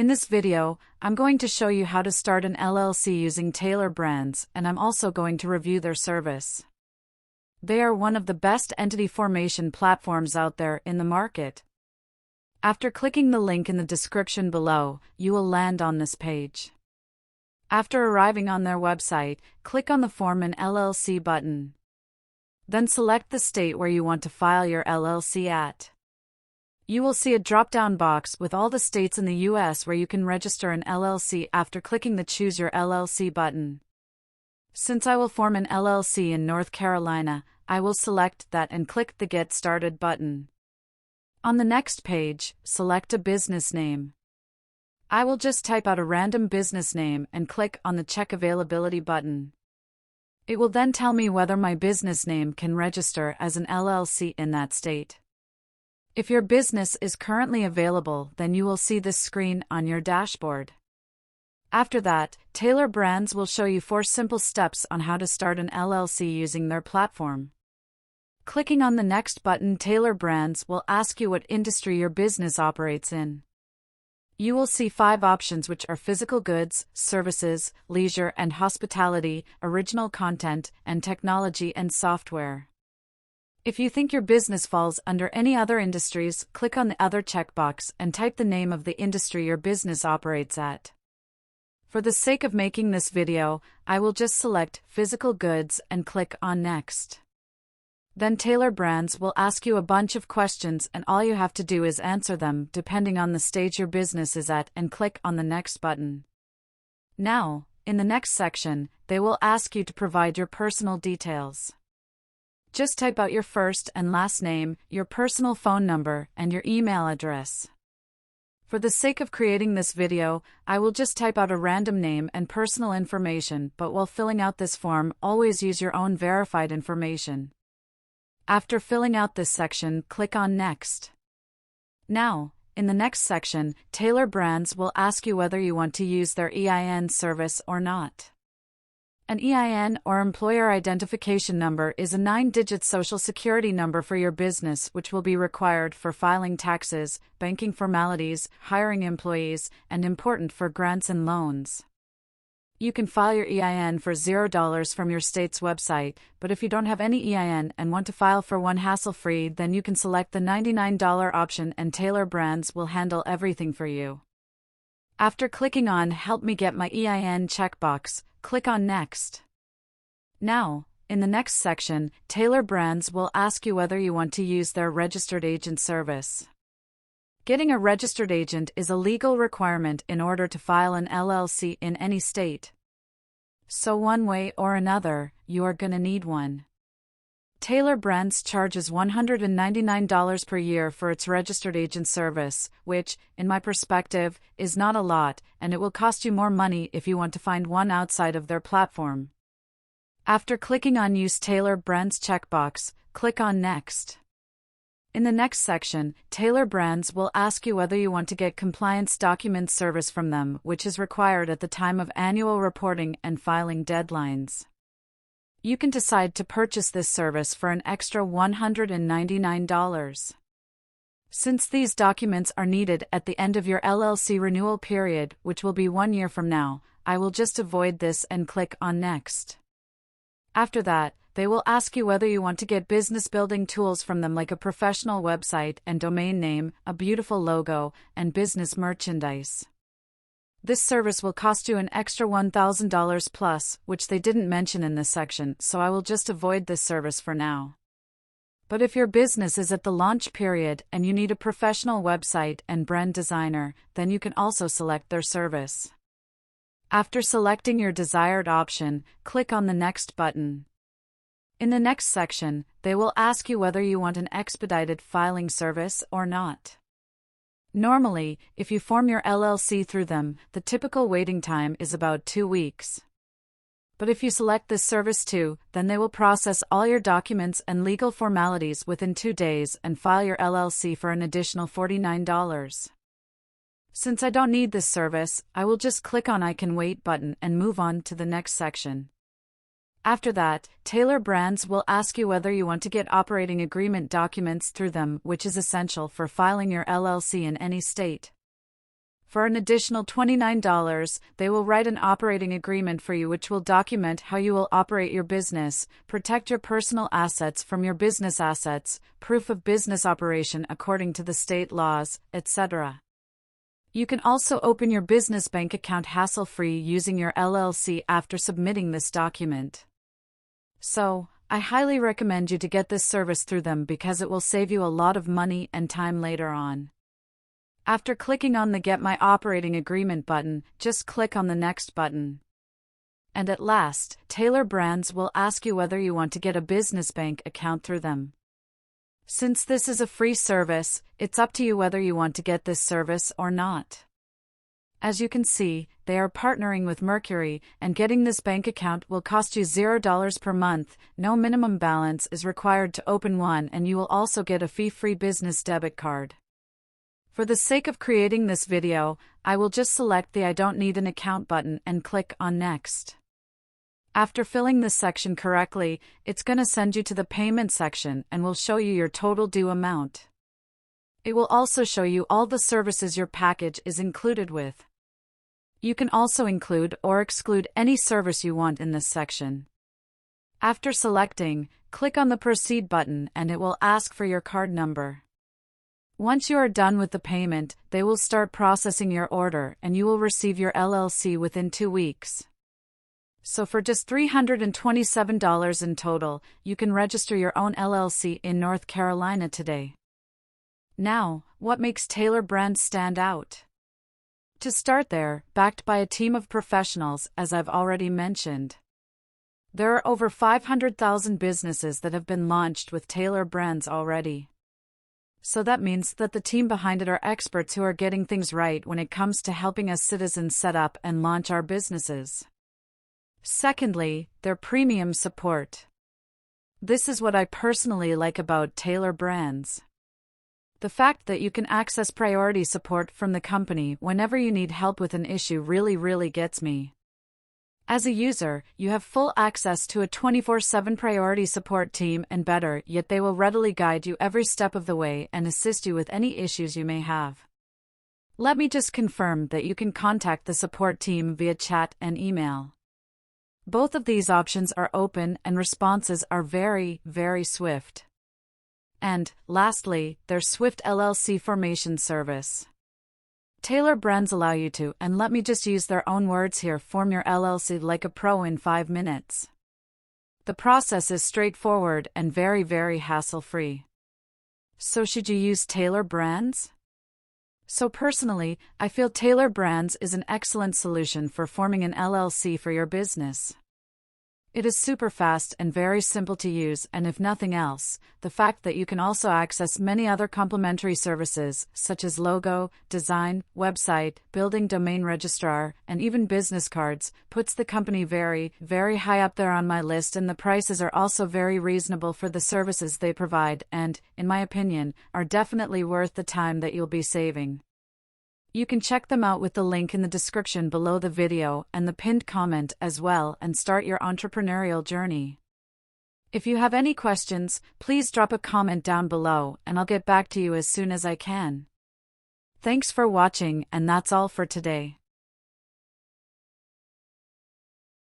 In this video, I'm going to show you how to start an LLC using Taylor Brands, and I'm also going to review their service. They are one of the best entity formation platforms out there in the market. After clicking the link in the description below, you will land on this page. After arriving on their website, click on the Form an LLC button. Then select the state where you want to file your LLC at. You will see a drop-down box with all the states in the U.S. where you can register an LLC after clicking the Choose Your LLC button. Since I will form an LLC in North Carolina, I will select that and click the Get Started button. On the next page, select a business name. I will just type out a random business name and click on the Check Availability button. It will then tell me whether my business name can register as an LLC in that state. If your business is currently available, then you will see this screen on your dashboard. After that, Taylor Brands will show you 4 simple steps on how to start an LLC using their platform. Clicking on the next button, Taylor Brands will ask you what industry your business operates in. You will see 5 options, which are physical goods, services, leisure and hospitality, original content, and technology and software. If you think your business falls under any other industries, click on the Other checkbox and type the name of the industry your business operates at. For the sake of making this video, I will just select physical goods and click on Next. Then Taylor Brands will ask you a bunch of questions, and all you have to do is answer them depending on the stage your business is at and click on the Next button. Now, in the next section, they will ask you to provide your personal details. Just type out your first and last name, your personal phone number, and your email address. For the sake of creating this video, I will just type out a random name and personal information, but while filling out this form, always use your own verified information. After filling out this section, click on Next. Now, in the next section, Taylor Brands will ask you whether you want to use their EIN service or not. An EIN, or Employer Identification Number, is a 9-digit social security number for your business, which will be required for filing taxes, banking formalities, hiring employees, and important for grants and loans. You can file your EIN for $0 from your state's website, but if you don't have any EIN and want to file for one hassle-free, then you can select the $99 option and Taylor Brands will handle everything for you. After clicking on Help Me Get My EIN checkbox, click on Next. Now, in the next section, Taylor Brands will ask you whether you want to use their registered agent service. Getting a registered agent is a legal requirement in order to file an LLC in any state. So one way or another, you are gonna need one. Taylor Brands charges $199 per year for its registered agent service, which, in my perspective, is not a lot, and it will cost you more money if you want to find one outside of their platform. After clicking on Use Taylor Brands checkbox, click on Next. In the next section, Taylor Brands will ask you whether you want to get compliance document service from them, which is required at the time of annual reporting and filing deadlines. You can decide to purchase this service for an extra $199. Since these documents are needed at the end of your LLC renewal period, which will be 1 year from now, I will just avoid this and click on Next. After that, they will ask you whether you want to get business building tools from them, like a professional website and domain name, a beautiful logo, and business merchandise. This service will cost you an extra $1,000 plus, which they didn't mention in this section, so I will just avoid this service for now. But if your business is at the launch period and you need a professional website and brand designer, then you can also select their service. After selecting your desired option, click on the Next button. In the next section, they will ask you whether you want an expedited filing service or not. Normally, if you form your LLC through them, the typical waiting time is about 2 weeks. But if you select this service too, then they will process all your documents and legal formalities within 2 days and file your LLC for an additional $49. Since I don't need this service, I will just click on I Can Wait button and move on to the next section. After that, Taylor Brands will ask you whether you want to get operating agreement documents through them, which is essential for filing your LLC in any state. For an additional $29, they will write an operating agreement for you which will document how you will operate your business, protect your personal assets from your business assets, proof of business operation according to the state laws, etc. You can also open your business bank account hassle-free using your LLC after submitting this document. So, I highly recommend you to get this service through them because it will save you a lot of money and time later on. After clicking on the Get My Operating Agreement button, just click on the Next button. And at last, Taylor Brands will ask you whether you want to get a business bank account through them. Since this is a free service, it's up to you whether you want to get this service or not. As you can see, they are partnering with Mercury, and getting this bank account will cost you $0 per month, no minimum balance is required to open one, and you will also get a fee-free business debit card. For the sake of creating this video, I will just select the I don't need an account button and click on Next. After filling this section correctly, it's going to send you to the payment section and will show you your total due amount. It will also show you all the services your package is included with. You can also include or exclude any service you want in this section. After selecting, click on the Proceed button and it will ask for your card number. Once you are done with the payment, they will start processing your order and you will receive your LLC within 2 weeks. So for just $327 in total, you can register your own LLC in North Carolina today. Now, what makes Taylor Brands stand out? To start, they're backed by a team of professionals, as I've already mentioned. There are over 500,000 businesses that have been launched with Taylor Brands already. So that means that the team behind it are experts who are getting things right when it comes to helping us citizens set up and launch our businesses. Secondly, their premium support. This is what I personally like about Taylor Brands. The fact that you can access priority support from the company whenever you need help with an issue really gets me. As a user, you have full access to a 24/7 priority support team, and better yet, they will readily guide you every step of the way and assist you with any issues you may have. Let me just confirm that you can contact the support team via chat and email. Both of these options are open and responses are very swift. And, lastly, their Swift LLC formation service. Taylor Brands allow you to, and let me just use their own words here, form your LLC like a pro in 5 minutes. The process is straightforward and very hassle-free. So should you use Taylor Brands? So personally, I feel Taylor Brands is an excellent solution for forming an LLC for your business. It is super fast and very simple to use, and if nothing else, the fact that you can also access many other complementary services, such as logo, design, website, building domain registrar, and even business cards, puts the company very high up there on my list, and the prices are also very reasonable for the services they provide and, in my opinion, are definitely worth the time that you'll be saving. You can check them out with the link in the description below the video and the pinned comment as well, and start your entrepreneurial journey. If you have any questions, please drop a comment down below and I'll get back to you as soon as I can. Thanks for watching, and that's all for today.